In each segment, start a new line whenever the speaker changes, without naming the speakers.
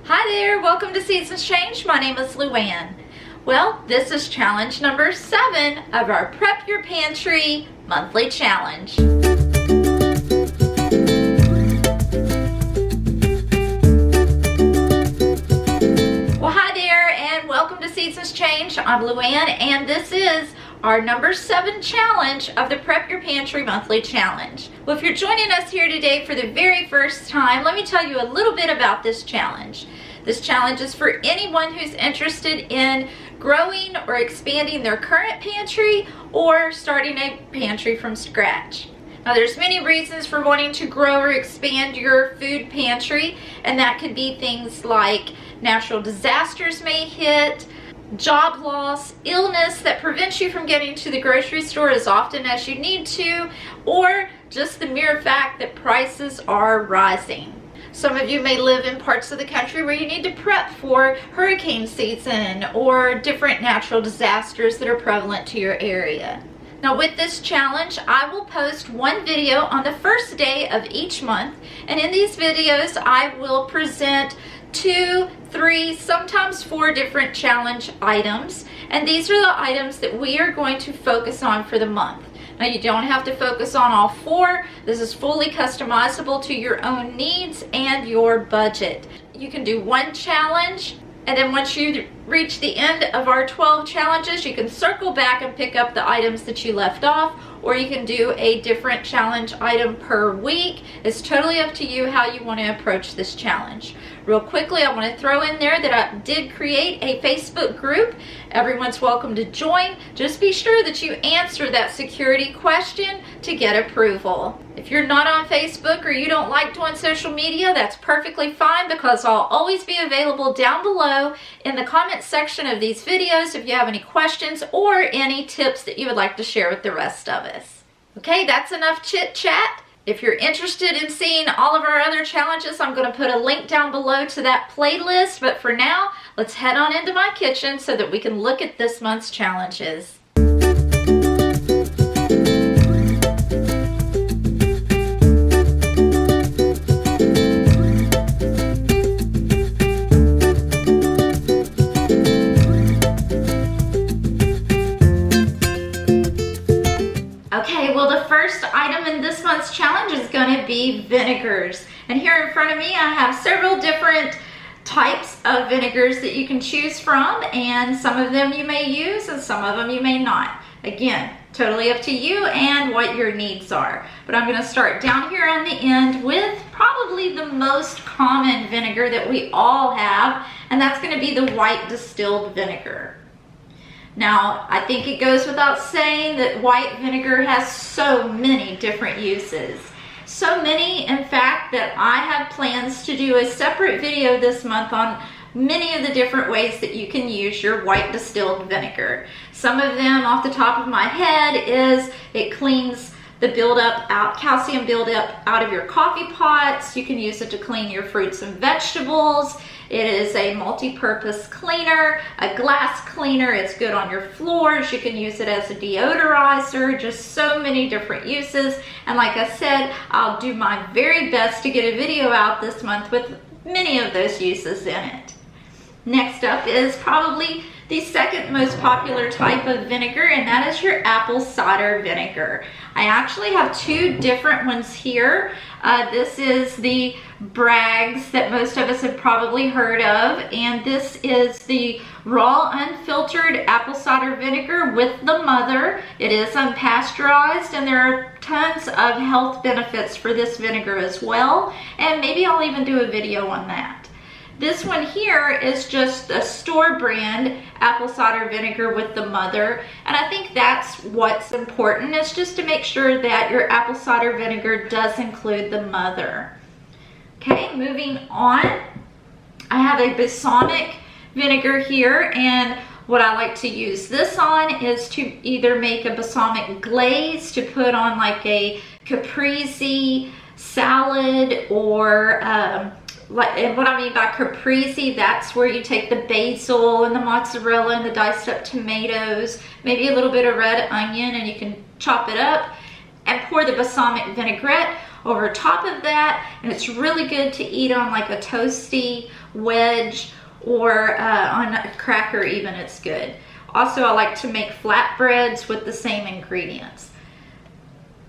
Hi there, welcome to Seasons Change. My name is Luann. Well, this is challenge number 7 of our Prep Your Pantry monthly challenge. Well, hi there and welcome to Seasons Change. I'm Luann and this is our number 7 challenge of the Prep Your Pantry monthly challenge. Well, if you're joining us here today for the very first time, let me tell you a little bit about this challenge. This challenge is for anyone who's interested in growing or expanding their current pantry or starting a pantry from scratch. Now, there's many reasons for wanting to grow or expand your food pantry, and that could be things like natural disasters may hit, job loss, illness that prevents you from getting to the grocery store as often as you need to, or just the mere fact that prices are rising. Some of you may live in parts of the country where you need to prep for hurricane season or different natural disasters that are prevalent to your area. Now, with this challenge, I will post one video on the first day of each month, and in these videos I will present 2, 3, sometimes 4 different challenge items, and these are the items that we are going to focus on for the month. Now, you don't have to focus on all 4. This is fully customizable to your own needs and your budget. You can do one challenge, and then once you reach the end of our 12 challenges, you can circle back and pick up the items that you left off, or you can do a different challenge item per week. It's totally up to you how you want to approach this challenge. Real quickly, I want to throw in there that I did create a Facebook group. Everyone's welcome to join. Just be sure that you answer that security question to get approval. If you're not on Facebook or you don't like doing social media, that's perfectly fine, because I'll always be available down below in the comments section of these videos if you have any questions or any tips that you would like to share with the rest of us. Okay, that's enough chit chat. If you're interested in seeing all of our other challenges, I'm going to put a link down below to that playlist. But for now, let's head on into my kitchen so that we can look at this month's challenges. Okay, well, the first item in this month's challenge is going to be vinegars. And here in front of me, I have several different types of vinegars that you can choose from, and some of them you may use and some of them you may not. Again, totally up to you and what your needs are. But I'm going to start down here on the end with probably the most common vinegar that we all have, and that's going to be the white distilled vinegar. Now, I think it goes without saying that white vinegar has so many different uses. So many, in fact, that I have plans to do a separate video this month on many of the different ways that you can use your white distilled vinegar. Some of them off the top of my head is it cleans the calcium buildup out of your coffee pots. You can use it to clean your fruits and vegetables. It is a multi-purpose cleaner, a glass cleaner. It's good on your floors. You can use it as a deodorizer, just so many different uses. And like I said, I'll do my very best to get a video out this month with many of those uses in it. Next up is probably the second most popular type of vinegar, and that is your apple cider vinegar. I actually have 2 different ones here. This is the Bragg's that most of us have probably heard of, and this is the raw unfiltered apple cider vinegar with the mother. It is unpasteurized, and there are tons of health benefits for this vinegar as well, and maybe I'll even do a video on that. This one here is just a store brand apple cider vinegar with the mother, and I think that's what's important, is just to make sure that your apple cider vinegar does include the mother. Okay, moving on, I have a balsamic vinegar here, and what I like to use this on is to either make a balsamic glaze to put on like a caprese salad, or and what I mean by caprese, that's where you take the basil and the mozzarella and the diced up tomatoes, maybe a little bit of red onion, and you can chop it up and pour the balsamic vinaigrette over top of that, and it's really good to eat on like a toasty wedge or on a cracker even, it's good. Also, I like to make flatbreads with the same ingredients.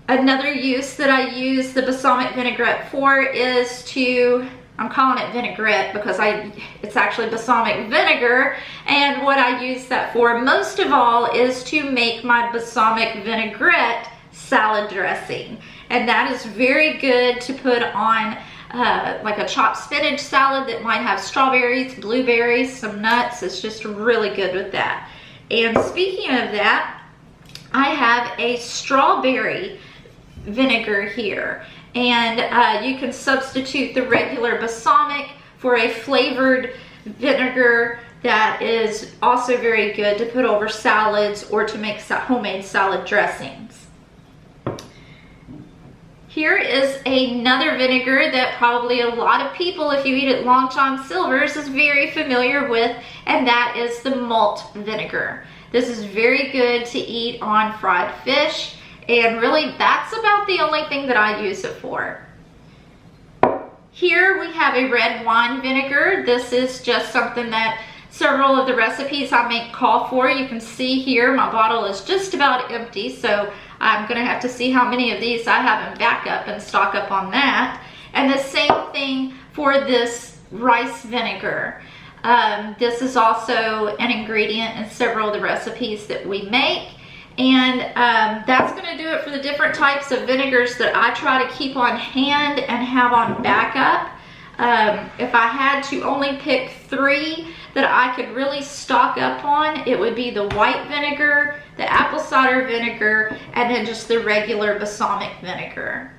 Another use that I use the balsamic vinaigrette for is to, I'm calling it vinaigrette because it's actually balsamic vinegar, and what I use that for most of all is to make my balsamic vinaigrette salad dressing. And that is very good to put on like a chopped spinach salad that might have strawberries, blueberries, some nuts. It's just really good with that. And speaking of that, I have a strawberry vinegar here, and you can substitute the regular balsamic for a flavored vinegar that is also very good to put over salads or to make homemade salad dressings. Here is another vinegar that probably a lot of people, if you eat at Long John Silver's, is very familiar with, and that is the malt vinegar. This is very good to eat on fried fish, and really that's about the only thing that I use it for. Here we have a red wine vinegar. This is just something that several of the recipes I make call for. You can see here my bottle is just about empty, so I'm gonna have to see how many of these I have in backup and stock up on that. And the same thing for this rice vinegar. This is also an ingredient in several of the recipes that we make. And that's gonna do it for the different types of vinegars that I try to keep on hand and have on backup. If I had to only pick 3 that I could really stock up on, it would be the white vinegar, the apple cider vinegar, and then just the regular balsamic vinegar.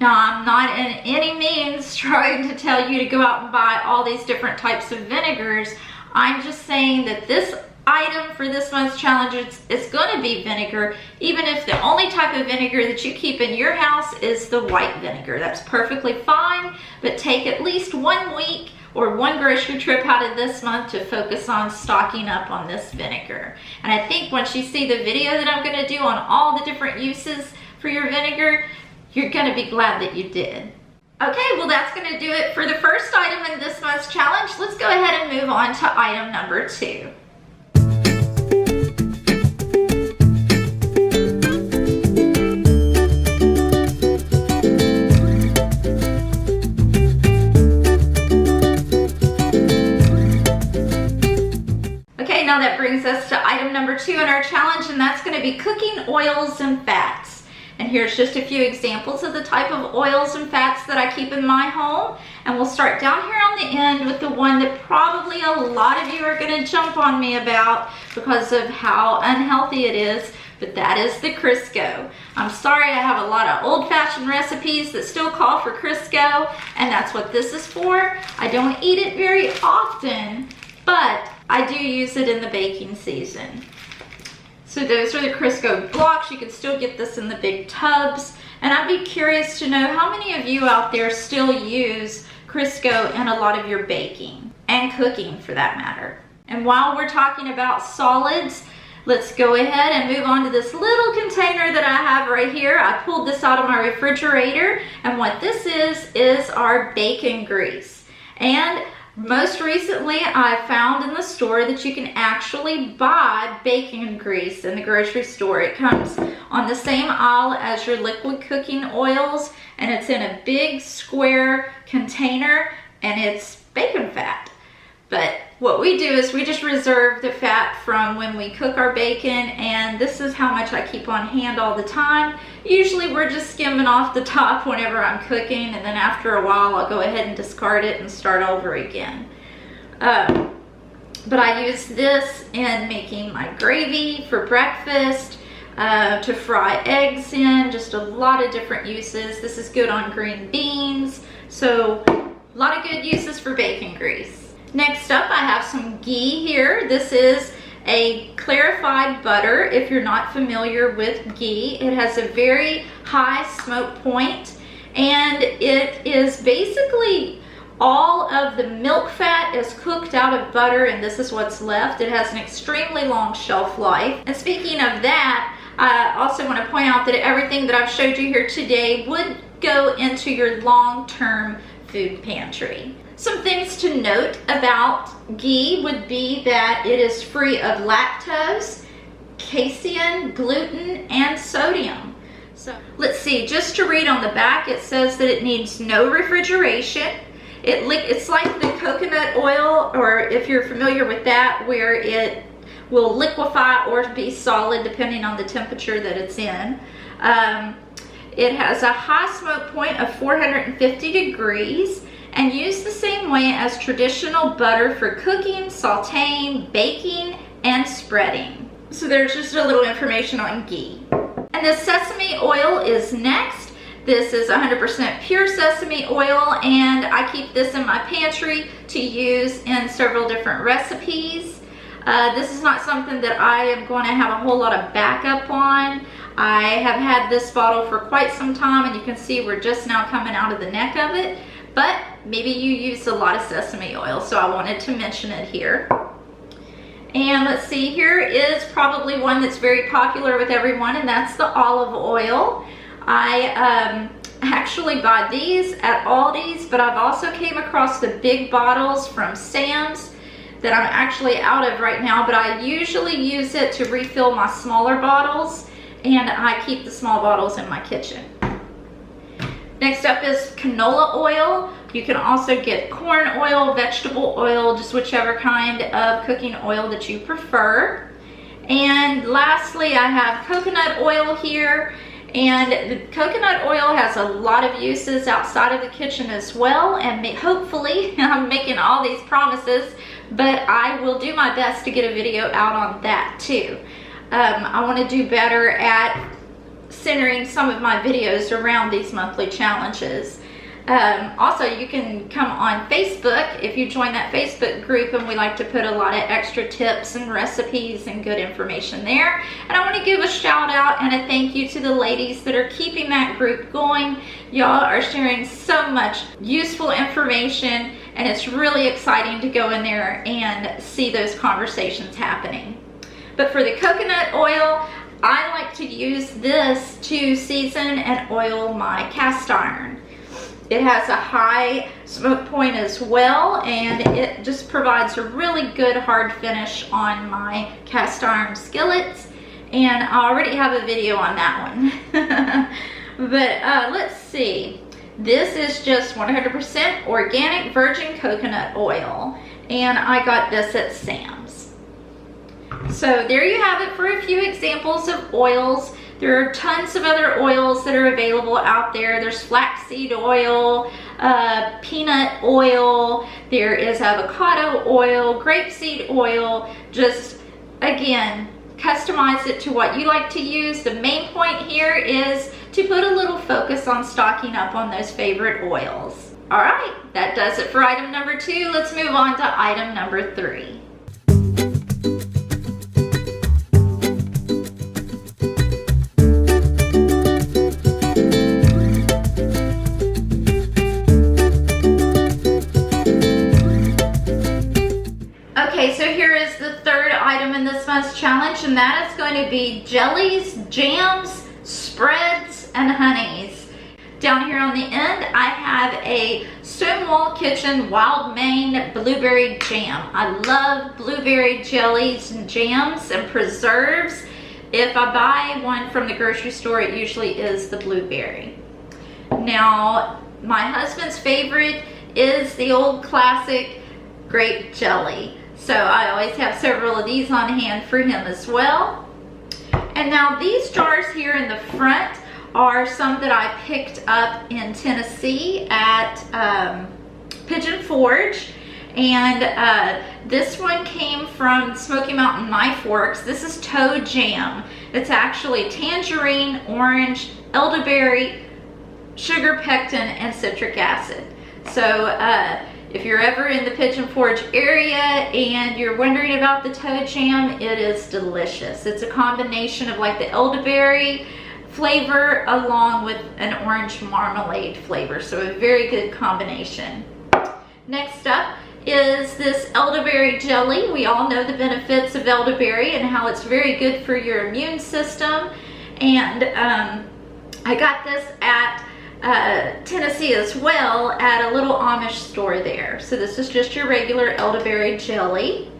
Now, I'm not in any means trying to tell you to go out and buy all these different types of vinegars. I'm just saying that this item for this month's challenge is going to be vinegar, even if the only type of vinegar that you keep in your house is the white vinegar. That's perfectly fine, but take at least 1 week or 1 grocery trip out of this month to focus on stocking up on this vinegar. And I think once you see the video that I'm going to do on all the different uses for your vinegar, you're going to be glad that you did. Okay, well that's going to do it for the first item in this month's challenge. Let's go ahead and move on to item number 2. Now that brings us to item number 2 in our challenge, and that's going to be cooking oils and fats. And here's just a few examples of the type of oils and fats that I keep in my home. And we'll start down here on the end with the one that probably a lot of you are going to jump on me about because of how unhealthy it is, but that is the Crisco. I'm sorry, I have a lot of old-fashioned recipes that still call for Crisco, and that's what this is for. I don't eat it very often, but I do use it in the baking season. So those are the Crisco blocks. You can still get this in the big tubs. And I'd be curious to know how many of you out there still use Crisco in a lot of your baking and cooking for that matter. And while we're talking about solids, let's go ahead and move on to this little container that I have right here. I pulled this out of my refrigerator, and what this is our bacon grease. And most recently, I found in the store that you can actually buy bacon grease in the grocery store. It comes on the same aisle as your liquid cooking oils, and it's in a big square container, and it's bacon fat. But what we do is we just reserve the fat from when we cook our bacon, and this is how much I keep on hand all the time. Usually we're just skimming off the top whenever I'm cooking, and then after a while I'll go ahead and discard it and start over again. But I use this in making my gravy for breakfast, to fry eggs in, just a lot of different uses. This is good on green beans, so a lot of good uses for bacon grease. Next up, I have some ghee here. This is a clarified butter. If you're not familiar with ghee, it has a very high smoke point, and it is basically all of the milk fat is cooked out of butter, and this is what's left. It has an extremely long shelf life. And speaking of that, I also want to point out that everything that I've showed you here today would go into your long-term food pantry. Some things to note about ghee would be that it is free of lactose, casein, gluten, and sodium. So let's see, just to read on the back, it says that it needs no refrigeration. It's like the coconut oil, or if you're familiar with that, where it will liquefy or be solid depending on the temperature that it's in. It has a high smoke point of 450 degrees and used the same way as traditional butter for cooking, sauteing, baking, and spreading. So there's just a little information on ghee. And the sesame oil is next. This is 100% pure sesame oil, and I keep this in my pantry to use in several different recipes. This is not something that I am going to have a whole lot of backup on. I have had this bottle for quite some time, and you can see we're just now coming out of the neck of it, but maybe you use a lot of sesame oil, so I wanted to mention it here. And let's see, here is probably one that's very popular with everyone, and that's the olive oil. I actually buy these at Aldi's, but I've also came across the big bottles from Sam's that I'm actually out of right now, but I usually use it to refill my smaller bottles, and I keep the small bottles in my kitchen. Next up is canola oil. You can also get corn oil, vegetable oil, just whichever kind of cooking oil that you prefer. And lastly, I have coconut oil here. And the coconut oil has a lot of uses outside of the kitchen as well, and hopefully, I'm making all these promises, but I will do my best to get a video out on that too. I want to do better at centering some of my videos around these monthly challenges. Also, you can come on Facebook if you join that Facebook group, and we like to put a lot of extra tips and recipes and good information there. And I want to give a shout out and a thank you to the ladies that are keeping that group going. Y'all are sharing so much useful information, and it's really exciting to go in there and see those conversations happening. But for the coconut oil, I like to use this to season and oil my cast iron. It has a high smoke point as well, and it just provides a really good hard finish on my cast iron skillets, and I already have a video on that one. But let's see. This is just 100% organic virgin coconut oil, and I got this at Sam's. So there you have it for a few examples of oils. There are tons of other oils that are available out there. There's flaxseed oil, peanut oil, there is avocado oil, grapeseed oil. Just, again, customize it to what you like to use. The main point here is to put a little focus on stocking up on those favorite oils. All right, that does it for item number 2. Let's move on to item number 3. Okay, so here is the third item in this month's challenge, and that is going to be jellies, jams, spreads, and honeys. Down here on the end, I have a Stonewall Kitchen Wild Maine Blueberry Jam. I love blueberry jellies and jams and preserves. If I buy one from the grocery store, it usually is the blueberry. Now, my husband's favorite is the old classic grape jelly. So I always have several of these on hand for him as well. And now these jars here in the front are some that I picked up in Tennessee at Pigeon Forge. And this one came from Smoky Mountain Knife Works. This is Toad Jam. It's actually tangerine, orange, elderberry, sugar pectin, and citric acid. So if you're ever in the Pigeon Forge area and you're wondering about the Toad Jam, it is delicious. It's a combination of like the elderberry flavor along with an orange marmalade flavor, so a very good combination. Next up is this elderberry jelly. We all know the benefits of elderberry and how it's very good for your immune system. And I got this at Tennessee as well at a little Amish store there. So this is just your regular elderberry jelly.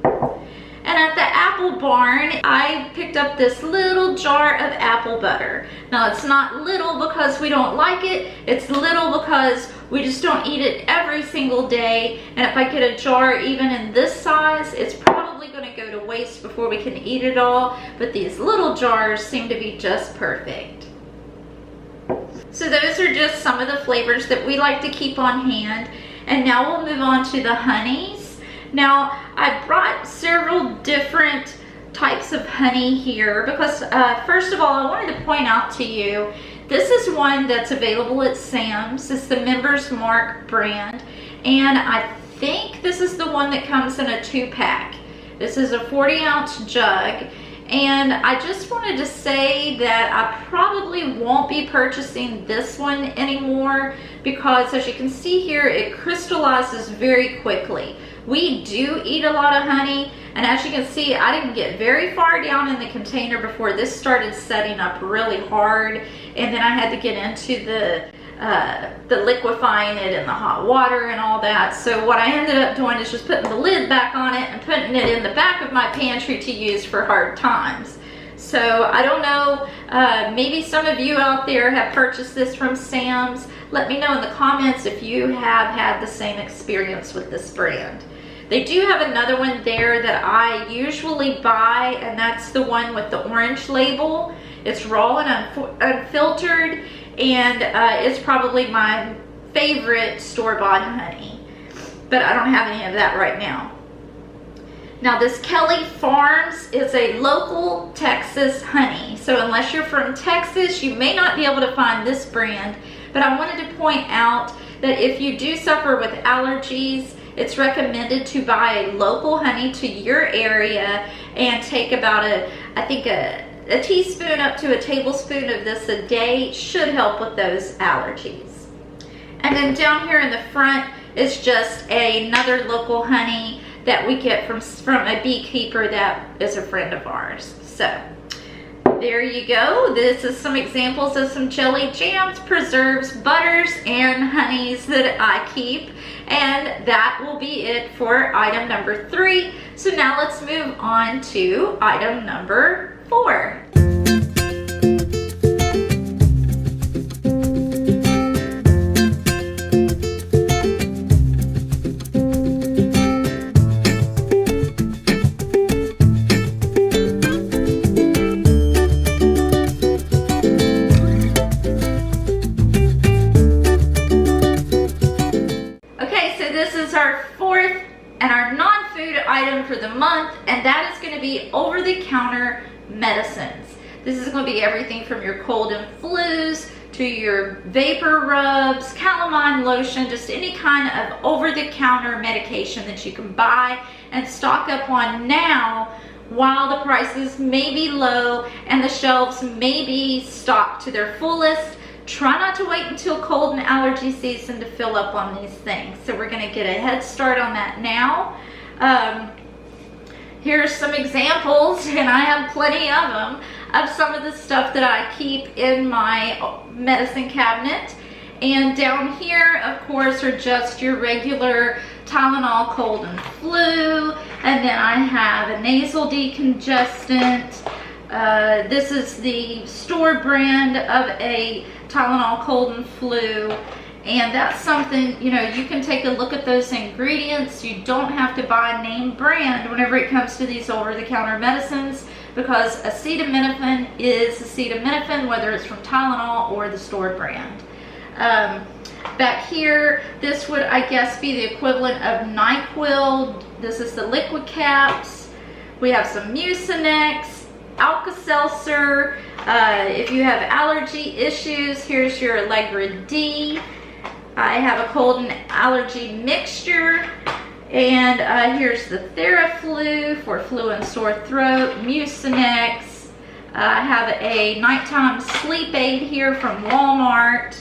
And at the Apple Barn, I picked up this little jar of apple butter. Now it's not little because we don't like it, it's little because we just don't eat it every single day. And if I get a jar even in this size, it's probably going to go to waste before we can eat it all. But these little jars seem to be just perfect. So those are just some of the flavors that we like to keep on hand. And now we'll move on to the honeys. Now, I brought several different types of honey here because first of all, I wanted to point out to you, this is one that's available at Sam's. It's the Members Mark brand. And I think this is the one that comes in a 2-pack. This is a 40-ounce jug. And I just wanted to say that I probably won't be purchasing this one anymore because as you can see here, it crystallizes very quickly. We do eat a lot of honey, and as you can see, I didn't get very far down in the container before this started setting up really hard, and then I had to get into the liquefying it in the hot water and all that. So what I ended up doing is just putting the lid back on it and putting it in the back of my pantry to use for hard times. So I don't know, maybe some of you out there have purchased this from Sam's. Let me know in the comments if you have had the same experience with this brand. They do have another one there that I usually buy, and that's the one with the orange label. It's raw and unfiltered, and it's probably my favorite store-bought honey. But I don't have any of that right now. Now this Kelly Farms is a local Texas honey. So unless you're from Texas, you may not be able to find this brand. But I wanted to point out that if you do suffer with allergies, it's recommended to buy a local honey to your area and take about I think a teaspoon up to a tablespoon of this a day. Should help with those allergies. And then down here in the front is just another local honey that we get from a beekeeper that is a friend of ours. So there you go. This is some examples of some jelly, jams, preserves, butters, and honeys that I keep. And that will be it for item number 3. So now let's move on to item number 4. Item for the month, and that is going to be over-the-counter medicines. This is going to be everything from your cold and flus to your vapor rubs, calamine lotion, just any kind of over-the-counter medication that you can buy and stock up on now while the prices may be low and the shelves may be stocked to their fullest. Try not to wait until cold and allergy season to fill up on these things. So we're going to get a head start on that now. Here's some examples, and I have plenty of them, of some of the stuff that I keep in my medicine cabinet. And down here, of course, are just your regular Tylenol cold and flu. And then I have a nasal decongestant. This is the store brand of a Tylenol cold and flu. And that's something, you know, you can take a look at those ingredients. You don't have to buy name brand whenever it comes to these over-the-counter medicines, because acetaminophen is acetaminophen, whether it's from Tylenol or the store brand. Back here, this would, I guess, be the equivalent of NyQuil. This is the liquid caps. We have some Mucinex, Alka-Seltzer. If you have allergy issues, here's your Allegra D. I have a cold and allergy mixture, and here's the Theraflu for flu and sore throat, Mucinex. I have a nighttime sleep aid here from Walmart,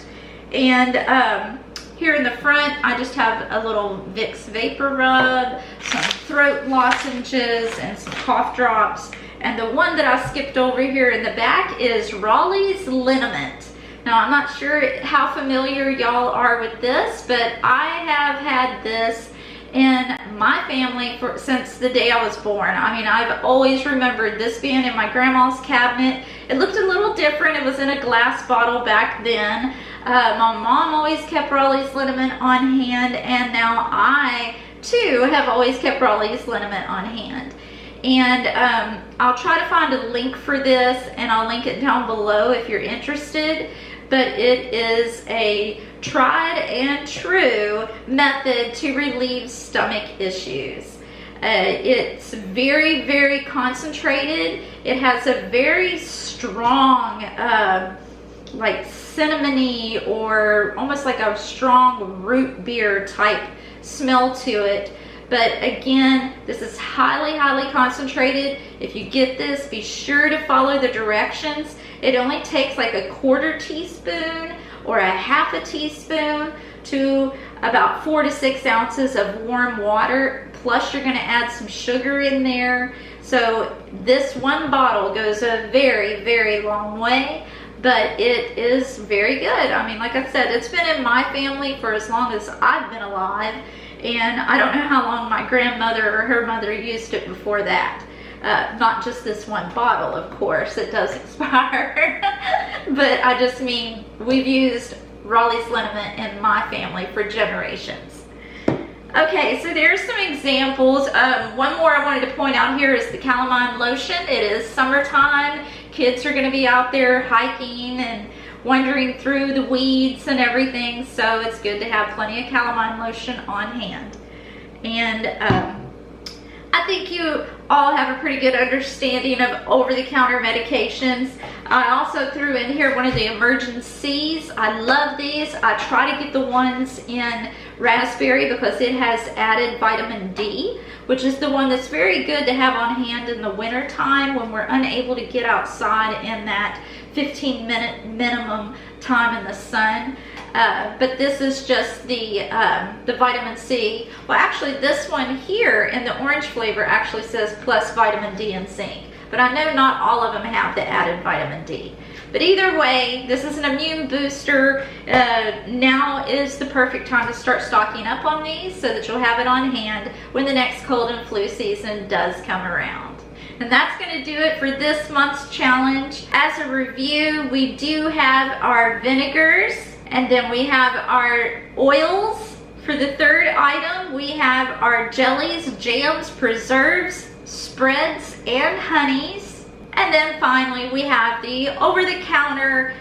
and here in the front I just have a little Vicks Vapor Rub, some throat lozenges, and some cough drops. And the one that I skipped over here in the back is Raleigh's Liniment. Now, I'm not sure how familiar y'all are with this, but I have had this in my family since the day I was born. I mean, I've always remembered this being in my grandma's cabinet. It looked a little different. It was in a glass bottle back then. My mom always kept Raleigh's liniment on hand, and now I too have always kept Raleigh's liniment on hand. And I'll try to find a link for this, and I'll link it down below if you're interested. But it is a tried and true method to relieve stomach issues. It's very, very concentrated. It has a very strong, like cinnamony or almost like a strong root beer type smell to it. But again, this is highly, highly concentrated. If you get this, be sure to follow the directions. It only takes like a 1/4 teaspoon or a 1/2 teaspoon to about 4 to 6 ounces of warm water. Plus you're gonna add some sugar in there. So this one bottle goes a very, very long way, but it is very good. I mean, like I said, it's been in my family for as long as I've been alive. And I don't know how long my grandmother or her mother used it before that. Not just this one bottle, of course, it does expire. But I just mean, we've used Raleigh's liniment in my family for generations. Okay, so there's some examples. One more I wanted to point out here is the calamine lotion. It is summertime. Kids are gonna be out there hiking and wandering through the weeds and everything, so it's good to have plenty of calamine lotion on hand. And I think you all have a pretty good understanding of over-the-counter medications. I also threw in here one of the Emergen-Cs. I love these. I try to get the ones in raspberry because it has added vitamin D, which is the one that's very good to have on hand in the winter time when we're unable to get outside in that 15-minute minimum time in the sun. But this is just the vitamin C. Well, actually this one here in the orange flavor actually says plus vitamin D and zinc, but I know not all of them have the added vitamin D. But either way, this is an immune booster. Now is the perfect time to start stocking up on these so that you'll have it on hand when the next cold and flu season does come around. And that's going to do it for this month's challenge. As a review, we do have our vinegars, and then we have our oils. For the third item, we have our jellies, jams, preserves, spreads, and honeys. And then finally, we have the over-the-counter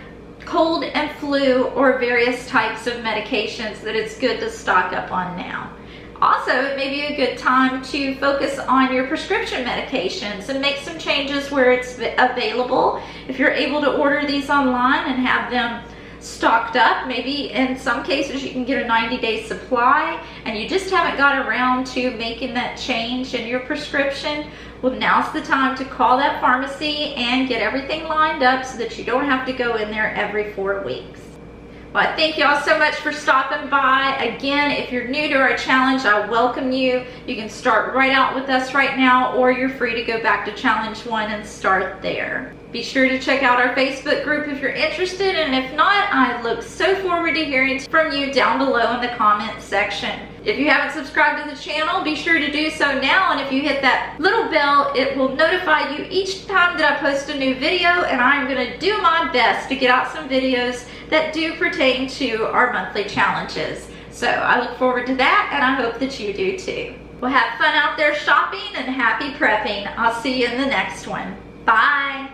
cold and flu or various types of medications that it's good to stock up on now. Also, it may be a good time to focus on your prescription medications and make some changes where it's available. If you're able to order these online and have them stocked up, maybe in some cases you can get a 90-day supply and you just haven't got around to making that change in your prescription, well, now's the time to call that pharmacy and get everything lined up so that you don't have to go in there every 4 weeks. Well, I thank y'all so much for stopping by. Again, if you're new to our challenge, I welcome you. You can start right out with us right now, or you're free to go back to challenge 1 and start there. Be sure to check out our Facebook group if you're interested, and if not, I look so forward to hearing from you down below in the comment section. If you haven't subscribed to the channel, be sure to do so now, and if you hit that little bell, it will notify you each time that I post a new video, and I'm gonna do my best to get out some videos that do pertain to our monthly challenges. So I look forward to that, and I hope that you do too. Well, have fun out there shopping and happy prepping. I'll see you in the next one. Bye.